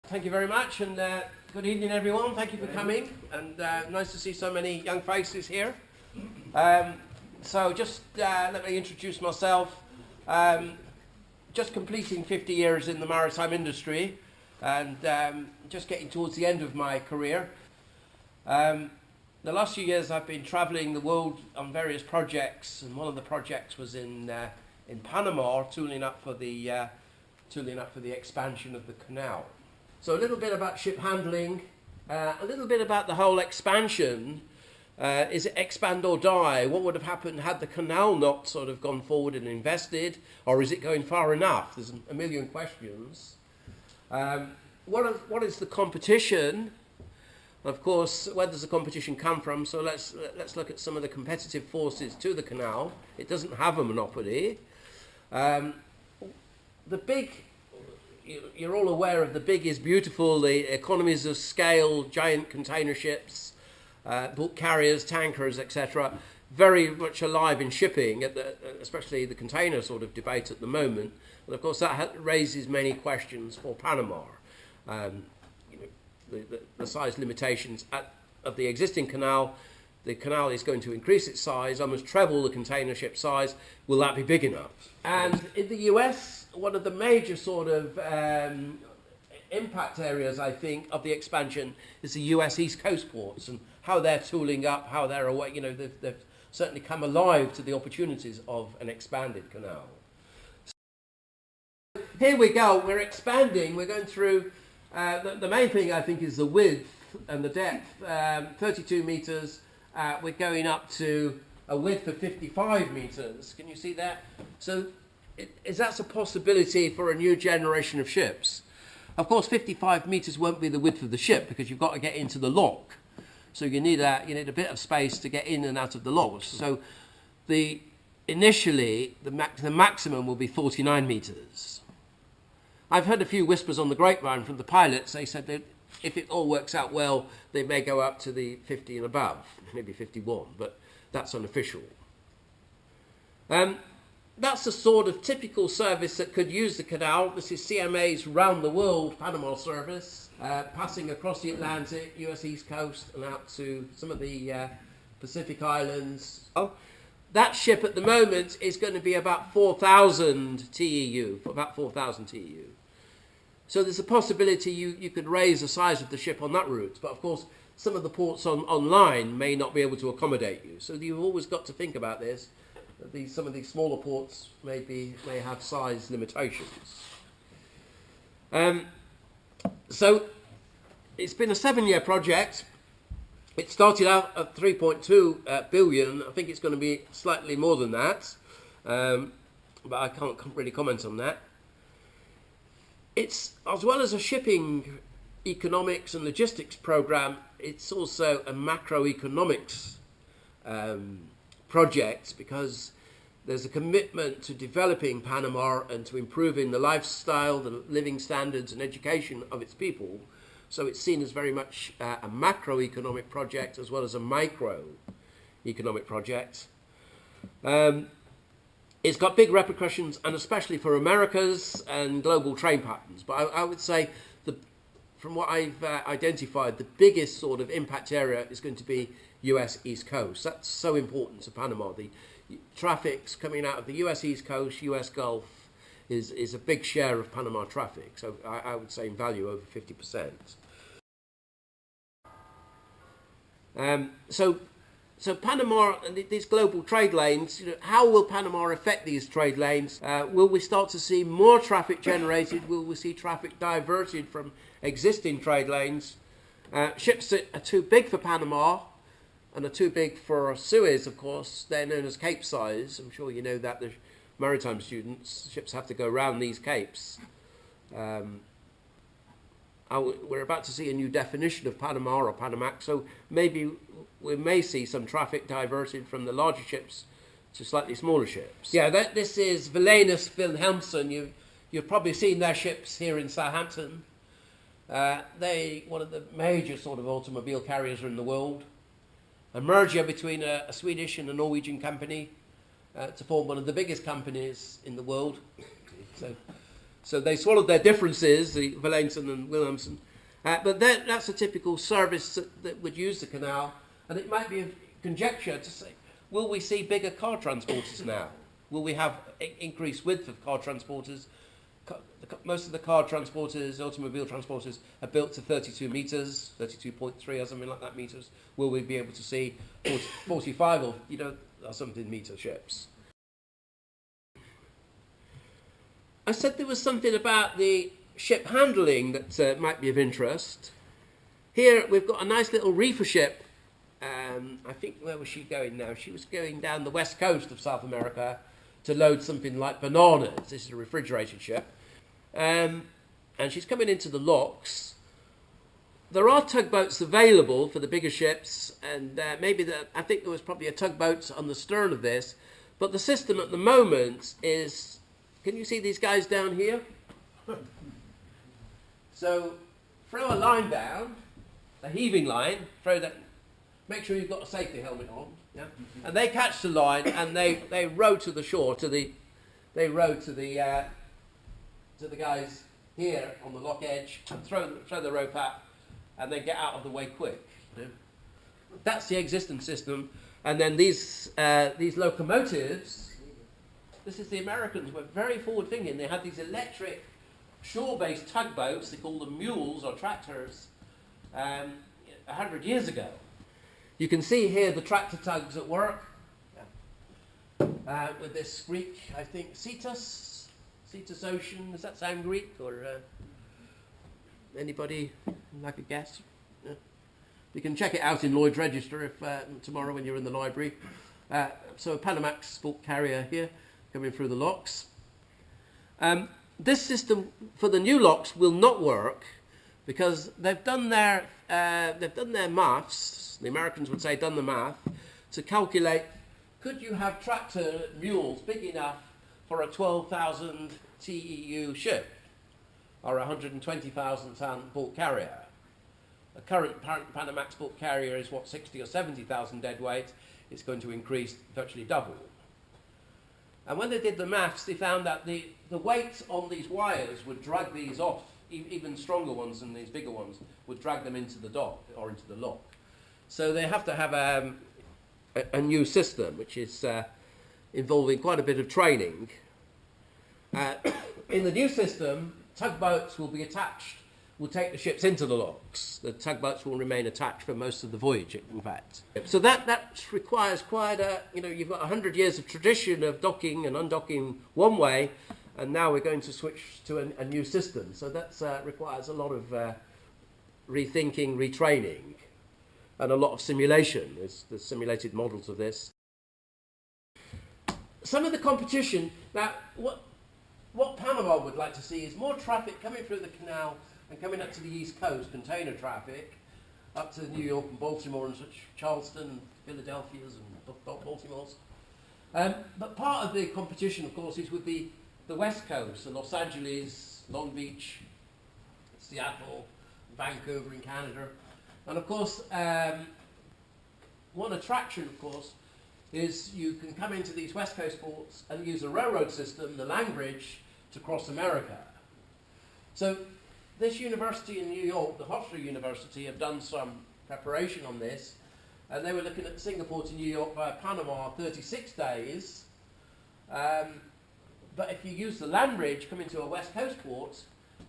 Thank you very much, and good evening, everyone. Thank you for coming, and nice to see so many young faces here. So just let me introduce myself. Just completing 50 years in the maritime industry, and just getting towards the end of my career. The last few years I've been travelling the world on various projects, and one of the projects was in Panama, tooling up for the expansion of the canal. So a little bit about ship handling, a little bit about the whole expansion. Is it expand or die? What would have happened had the canal not sort of gone forward and invested, or is it going far enough? There's a million questions. What is the competition? Of course, where does the competition come from? So let's look at some of the competitive forces to the canal. It doesn't have a monopoly. The big, you're all aware of the big is beautiful, the economies of scale, giant container ships, bulk carriers, tankers, etc. Very much alive in shipping, especially the container sort of debate at the moment. And of course that raises many questions for Panama. The size limitations of the existing canal. The canal is going to increase its size, almost treble the container ship size. Will that be big enough? And in the US, one of the major sort of impact areas, I think, of the expansion is the US East Coast ports and how they're tooling up, how they're away. You know, they've certainly come alive to the opportunities of an expanded canal. So here we go. We're expanding. We're going through. The main thing, I think, is the width and the depth. 32 meters. We're going up to a width of 55 meters. Can you see that? So is that a possibility for a new generation of ships? Of course, 55 meters won't be the width of the ship because you've got to get into the lock. So you need a bit of space to get in and out of the lock. So initially the maximum will be 49 meters. I've heard a few whispers on the grapevine from the pilots. They said that if it all works out well, they may go up to the 50 and above, maybe 51, but that's unofficial. That's the sort of typical service that could use the canal. This is CMA's round the world Panama service, passing across the Atlantic, US East Coast, and out to some of the Pacific Islands. That ship at the moment is going to be about 4,000 TEU, about 4,000 TEU. So there's a possibility you could raise the size of the ship on that route, but of course some of the ports online may not be able to accommodate you. So you've always got to think about this. Some of these smaller ports may have size limitations. So it's been a 7-year project. It started out at 3.2 billion. I think it's going to be slightly more than that, but I can't really comment on that. It's, as well as a shipping economics and logistics program, it's also a macroeconomics project, because there's a commitment to developing Panama and to improving the lifestyle, the living standards and education of its people. So it's seen as very much a macroeconomic project as well as a microeconomic project. It's got big repercussions, and especially for Americas and global trade patterns. But I would say, from what I've identified, the biggest sort of impact area is going to be US East Coast. That's so important to Panama. The traffic's coming out of the US East Coast, US Gulf, is a big share of Panama traffic. So I would say in value over 50%. So Panama and these global trade lanes, how will Panama affect these trade lanes? Will we start to see more traffic generated? Will we see traffic diverted from existing trade lanes? Ships that are too big for Panama and are too big for Suez, of course, they're known as cape size. I'm sure you know that, the maritime students. Ships have to go around these capes. We're about to see a new definition of Panama or Panamax, so maybe we may see some traffic diverted from the larger ships to slightly smaller ships. Yeah, this is Wallenius Wilhelmsen. You've probably seen their ships here in Southampton. One of the major sort of automobile carriers in the world. A merger between a Swedish and a Norwegian company to form one of the biggest companies in the world. So So they swallowed their differences, the Rowlinson and Williamson. But that's a typical service that would use the canal. And it might be a conjecture to say, will we see bigger car transporters now? Will we have increased width of car transporters? Most of the car transporters, automobile transporters, are built to 32 metres, 32.3 or something like that metres. Will we be able to see 45 or, or something metre ships? I said there was something about the ship handling that might be of interest. Here we've got a nice little reefer ship. I think, where was she going now? She was going down the west coast of South America to load something like bananas. This is a refrigerated ship. And she's coming into the locks. There are tugboats available for the bigger ships, and I think there was probably a tugboat on the stern of this. But the system at the moment is, can you see these guys down here? So throw a line down, a heaving line, make sure you've got a safety helmet on, yeah? And they catch the line and they row to the shore, the guys here on the lock edge and throw the rope out and then get out of the way quick. You know? That's the existing system. And then these locomotives, this is the Americans, were very forward thinking. They had these electric shore-based tugboats, they call them mules or tractors, 100 years ago. You can see here the tractor tugs at work with this Greek, I think, Cetus Ocean. Does that sound Greek, or anybody like a guess? Yeah. You can check it out in Lloyd's Register if tomorrow when you're in the library. So a Panamax bulk carrier here coming through the locks. This system for the new locks will not work because they've done their maths. The Americans would say done the math to calculate, could you have tractor mules big enough for a 12,000 TEU ship or a 120,000 ton bulk carrier? A current Panamax bulk carrier is 60 or 70,000 deadweight. It's going to increase virtually double. And when they did the maths, they found that the weight on these wires would drag these off. Even stronger ones than these bigger ones would drag them into the dock or into the lock. So they have to have a new system, which is involving quite a bit of training. In the new system, tugboats will be attached, will take the ships into the locks. The tugboats will remain attached for most of the voyage, in fact. So that requires quite you've got 100 years of tradition of docking and undocking one way, and now we're going to switch to a new system. So that requires a lot of rethinking, retraining, and a lot of simulation. There's simulated models of this. Some of the competition, now what Panama would like to see is more traffic coming through the canal and coming up to the east coast, container traffic, up to New York and Baltimore and such, Charleston, Philadelphia's and Baltimore's. But part of the competition, of course, is with the west coast, so Los Angeles, Long Beach, Seattle, Vancouver in Canada. And of course, one attraction, of course, is you can come into these west coast ports and use a railroad system, the land bridge, to cross America. So this university in New York, the Hampshire University, have done some preparation on this, and they were looking at Singapore to New York via Panama 36 days. But if you use the land bridge, come into a west coast port,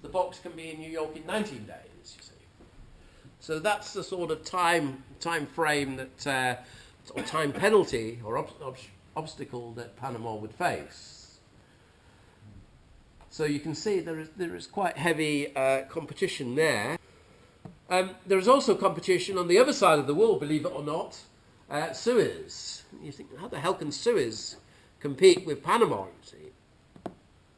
the box can be in New York in 19 days, you see. So that's the sort of time frame that, or time penalty or obstacle that Panama would face. So you can see there is quite heavy competition there. There is also competition on the other side of the world, believe it or not, Suez. You think, how the hell can Suez compete with Panama, you see?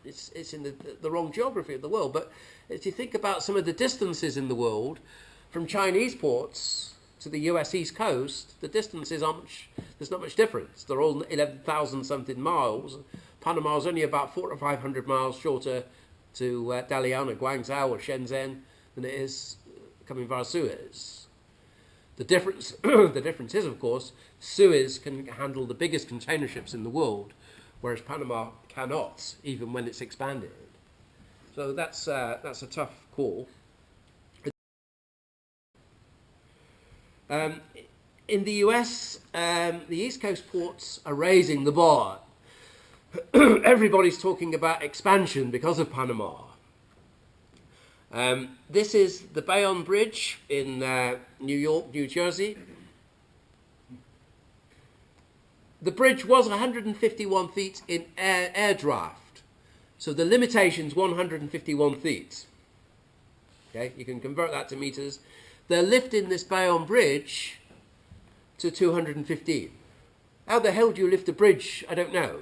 It's in the wrong geography of the world. But if you think about some of the distances in the world, from Chinese ports to the US East Coast, the distances aren't there's not much difference. They're all 11,000 something miles. Panama's only about 400 or 500 miles shorter to Dalian or Guangzhou or Shenzhen than it is coming via Suez. The difference is, of course, Suez can handle the biggest container ships in the world, whereas Panama cannot, even when it's expanded. So that's a tough call. In the US, the East Coast ports are raising the bar. Everybody's talking about expansion because of Panama. This is the Bayonne Bridge in New York, New Jersey. The bridge was 151 feet in air draft. So the limitation's 151 feet. Okay, you can convert that to meters. They're lifting this Bayonne Bridge to 215. How the hell do you lift a bridge? I don't know.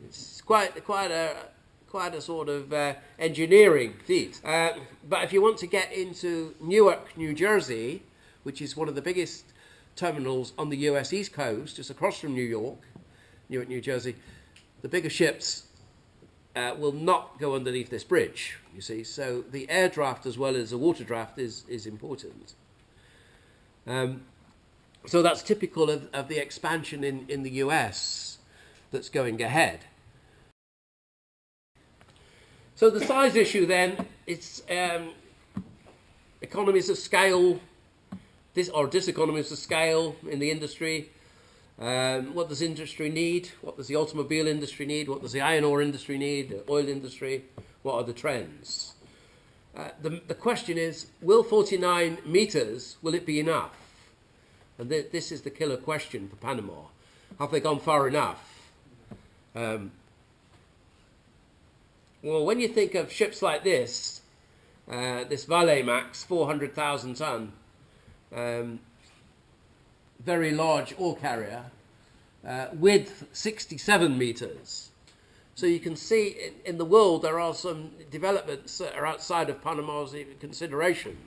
It's quite a sort of engineering feat. But if you want to get into Newark, New Jersey, which is one of the biggest terminals on the US East Coast, just across from New York, Newark, New Jersey, the bigger ships will not go underneath this bridge, you see. So the air draft as well as the water draft is important. So that's typical of the expansion in the US that's going ahead. So the size issue then, it's economies of scale, diseconomies of scale in the industry. What does industry need? What does the automobile industry need? What does the iron ore industry need? The oil industry? What are the trends? The question is, will 49 meters, will it be enough? And this is the killer question for Panama. Have they gone far enough? Well, when you think of ships like this Vale Max, 400,000 ton, very large ore carrier, width 67 meters. So you can see in the world there are some developments that are outside of Panama's consideration.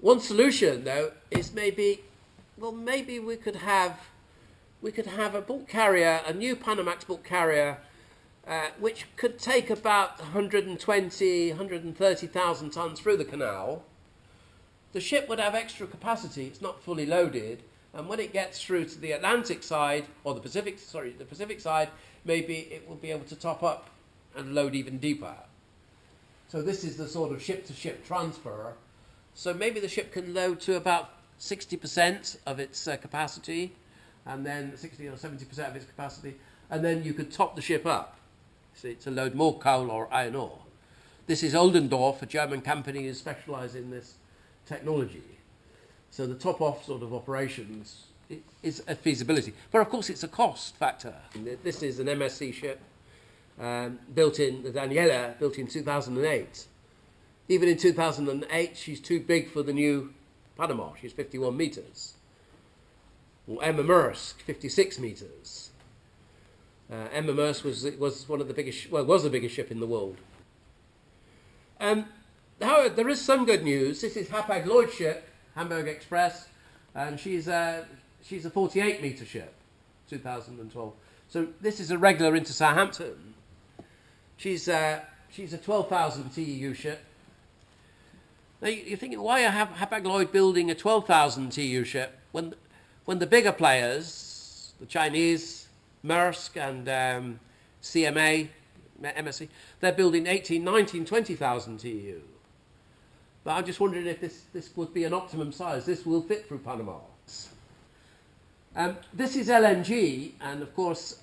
One solution, though, is maybe we could have a bulk carrier, a new Panamax bulk carrier, which could take about 130,000 tons through the canal. The ship would have extra capacity. It's not fully loaded, and when it gets through to the Atlantic side or the Pacific side, maybe it will be able to top up and load even deeper. So this is the sort of ship-to-ship transfer. So maybe the ship can load to about 60% of its capacity, and then 60 or 70% of its capacity, and then you could top the ship up, see, to load more coal or iron ore. This is Oldendorf, a German company who specialises in this technology. So the top-off sort of operations is a feasibility. But of course it's a cost factor. This is an MSC ship, the Daniela, built in 2008. Even in 2008, she's too big for the new Panama. She's 51 meters. Or Emma Maersk, 56 meters. Emma Maersk was one of the biggest, was the biggest ship in the world. However, there is some good news. This is Hapag-Lloyd's ship, Hamburg Express, and she's a 48 meter ship, 2012. So this is a regular into Southampton. She's a 12,000 TEU ship. Now you're thinking, why are Hapag-Lloyd building a 12,000 TEU ship when the bigger players, the Chinese, Maersk and CMA, MSC, they're building 18, 19, 20,000 TEU. But I'm just wondering if this would be an optimum size. This will fit through Panama. This is LNG, and of course,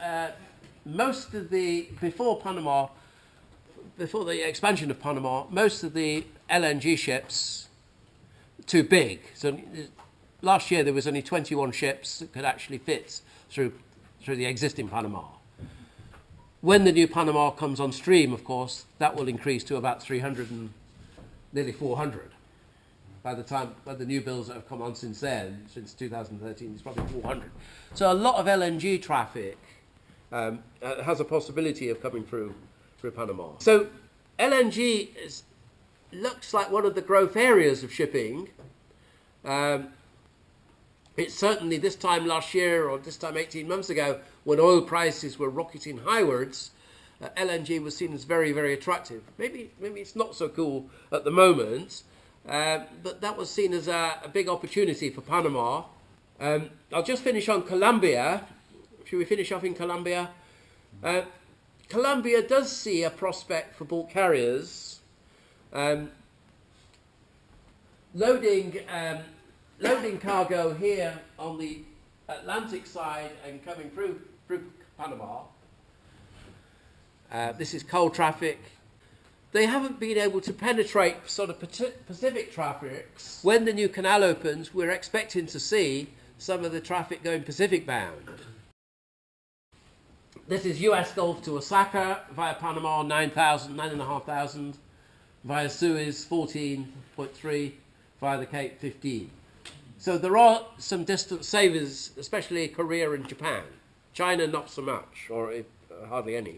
before the expansion of Panama, most of the LNG ships too big. So last year there was only 21 ships that could actually fit through the existing Panama. When the new Panama comes on stream, of course, that will increase to about 300 and nearly 400. By the new builds that have come on since then, since 2013, it's probably 400. So a lot of LNG traffic has a possibility of coming through Panama. So LNG looks like one of the growth areas of shipping. It's certainly this time last year or this time 18 months ago, when oil prices were rocketing highwards, LNG was seen as very, very attractive. Maybe it's not so cool at the moment, but that was seen as a big opportunity for Panama. I'll just finish on Colombia. Should we finish off in Colombia? Colombia does see a prospect for bulk carriers. Loading cargo here on the Atlantic side and coming through Panama. This is coal traffic. They haven't been able to penetrate sort of Pacific traffics. When the new canal opens, we're expecting to see some of the traffic going Pacific bound. This is US Gulf to Osaka via Panama, 9,500, via Suez, 14.3, via the Cape, 15. So there are some distance savers, especially Korea and Japan. China, not so much, or hardly any.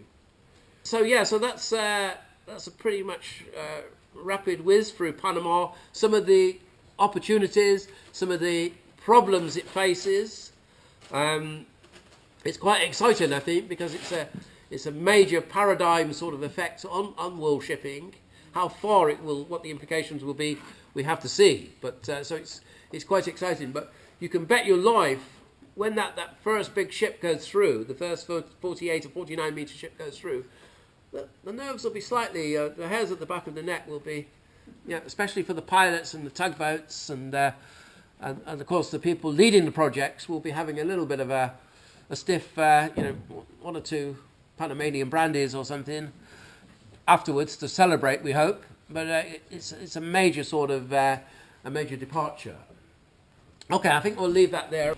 So yeah, so that's a pretty much rapid whiz through Panama. Some of the opportunities, some of the problems it faces. It's quite exciting, I think, because it's a major paradigm sort of effect on world shipping. How far it will, what the implications will be, we have to see. But so it's quite exciting. But you can bet your life when that first big ship goes through, the first 48 or 49 metre ship goes through, the nerves will be slightly, the hairs at the back of the neck will be, especially for the pilots and the tugboats and of course the people leading the projects will be having a little bit of a stiff, one or two Panamanian brandies or something afterwards to celebrate, we hope. But it's a major sort of a major departure. Okay, I think we'll leave that there.